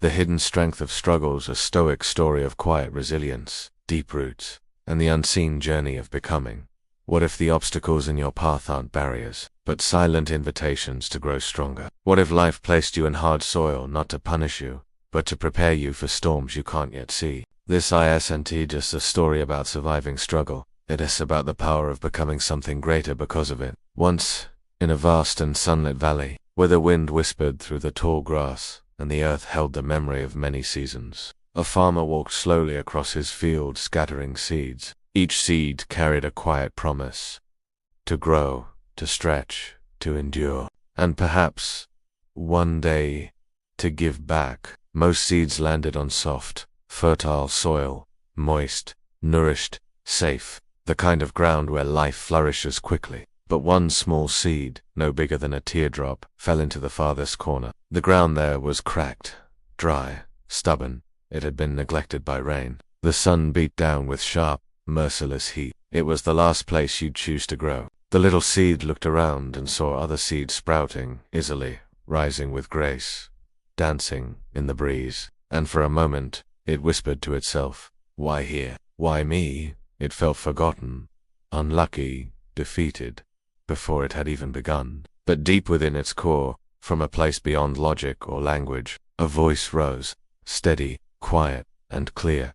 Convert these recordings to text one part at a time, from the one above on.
The hidden strength of struggles, a stoic story of quiet resilience, deep roots, and the unseen journey of becoming. What if the obstacles in your path aren't barriers, but silent invitations to grow stronger? What if life placed you in hard soil not to punish you, but to prepare you for storms you can't yet see? This isn't just a story about surviving struggle. It is about the power of becoming something greater because of it. Once, in a vast and sunlit valley, where the wind whispered through the tall grass, and the earth held the memory of many seasons, a farmer walked slowly across his field scattering seeds. Each seed carried a quiet promise. To grow, to stretch, to endure, and perhaps, one day, to give back. Most seeds landed on soft, fertile soil, moist, nourished, safe, the kind of ground where life flourishes quickly. But one small seed, no bigger than a teardrop, fell into the farthest corner. The ground there was cracked, dry, stubborn. It had been neglected by rain. The sun beat down with sharp, merciless heat. It was the last place you'd choose to grow. The little seed looked around and saw other seeds sprouting, easily, rising with grace, dancing in the breeze. And for a moment, it whispered to itself, "Why here? Why me?" It felt forgotten, unlucky, defeated, before it had even begun. But deep within its core, from a place beyond logic or language, a voice rose, steady, quiet, and clear.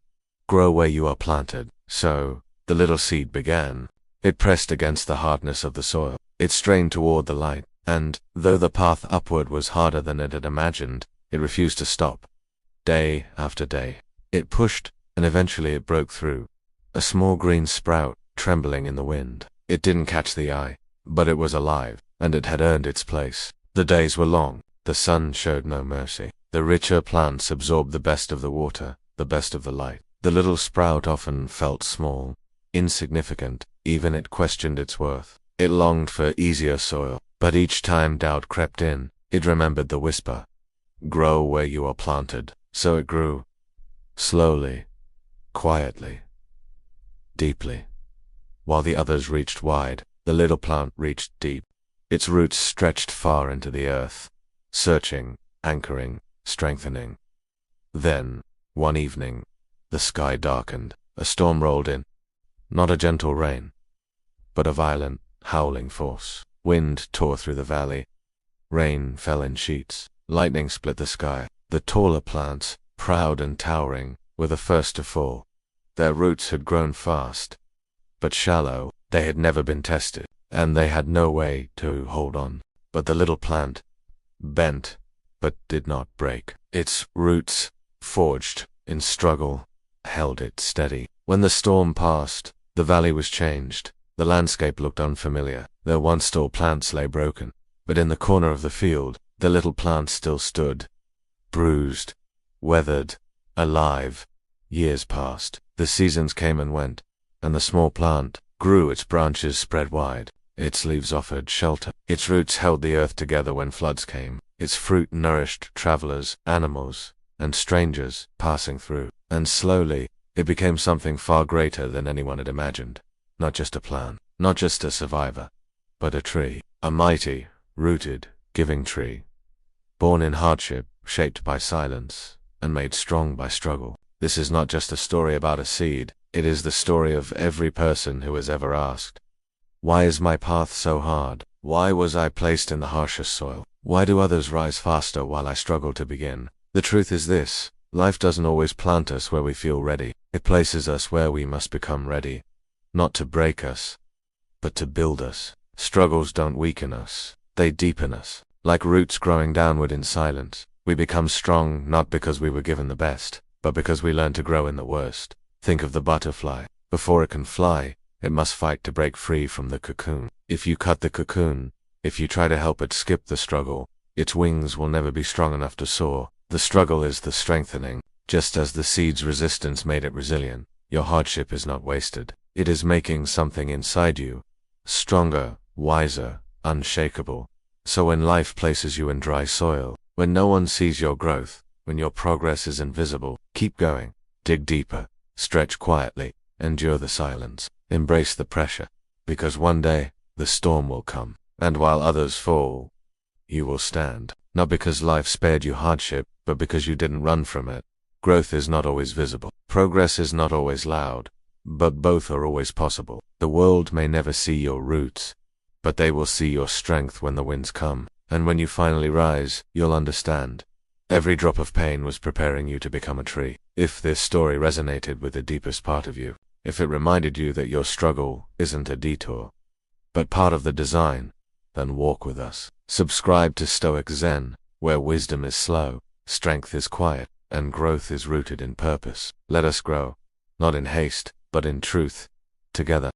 Grow where you are planted. So, the little seed began. It pressed against the hardness of the soil. It strained toward the light, and, though the path upward was harder than it had imagined, it refused to stop. Day after day, it pushed, and eventually it broke through. A small green sprout, trembling in the wind. It didn't catch the eye, but it was alive, and it had earned its place. The days were long. The sun showed no mercy. The richer plants absorbed the best of the water, the best of the light. The little sprout often felt small, insignificant. Even it questioned its worth. It longed for easier soil, but each time doubt crept in, it remembered the whisper. Grow where you are planted. So it grew. Slowly, quietly, deeply. While the others reached wide, the little plant reached deep. Its roots stretched far into the earth, searching, anchoring, strengthening. Then, one evening, the sky darkened. A storm rolled in. Not a gentle rain, but a violent, howling force. Wind tore through the valley. Rain fell in sheets. Lightning split the sky. The taller plants, proud and towering, were the first to fall. Their roots had grown fast, but shallow. They had never been tested, and they had no way to hold on. But the little plant bent, but did not break. Its roots, forged in struggle, held it steady. When the storm passed, the valley was changed. The landscape looked unfamiliar. Their once tall plants lay broken, but in the corner of the field, the little plant still stood, bruised, weathered, alive. Years passed. The seasons came and went, and the small plant grew. Its branches spread wide. Its leaves offered shelter. Its roots held the earth together when floods came. Its fruit nourished travelers, animals, and strangers passing through. And slowly, it became something far greater than anyone had imagined. Not just a plant, not just a survivor, but a tree. A mighty, rooted, giving tree. Born in hardship, shaped by silence, and made strong by struggle. This is not just a story about a seed. It is the story of every person who has ever asked, why is my path so hard? Why was I placed in the harshest soil? Why do others rise faster while I struggle to begin? The truth is this. Life doesn't always plant us where we feel ready. It places us where we must become ready. Not to break us, but to build us. Struggles don't weaken us. They deepen us. Like roots growing downward in silence, we become strong not because we were given the best, but because we learn to grow in the worst. Think of the butterfly. Before it can fly, it must fight to break free from the cocoon. If you cut the cocoon, if you try to help it skip the struggle, its wings will never be strong enough to soar. The struggle is the strengthening. Just as the seed's resistance made it resilient, your hardship is not wasted. It is making something inside you stronger, wiser, unshakable. So when life places you in dry soil, when no one sees your growth, when your progress is invisible, keep going. Dig deeper, stretch quietly, endure the silence, embrace the pressure, because one day, the storm will come, and while others fall, you will stand. Not because life spared you hardship, but because you didn't run from it. Growth is not always visible. Progress is not always loud, but both are always possible. The world may never see your roots, but they will see your strength when the winds come. And when you finally rise, you'll understand. Every drop of pain was preparing you to become a tree. If this story resonated with the deepest part of you, if it reminded you that your struggle isn't a detour, but part of the design, then walk with us. Subscribe to Stoic Zen, where wisdom is slow, strength is quiet, and growth is rooted in purpose. Let us grow, not in haste, but in truth, together.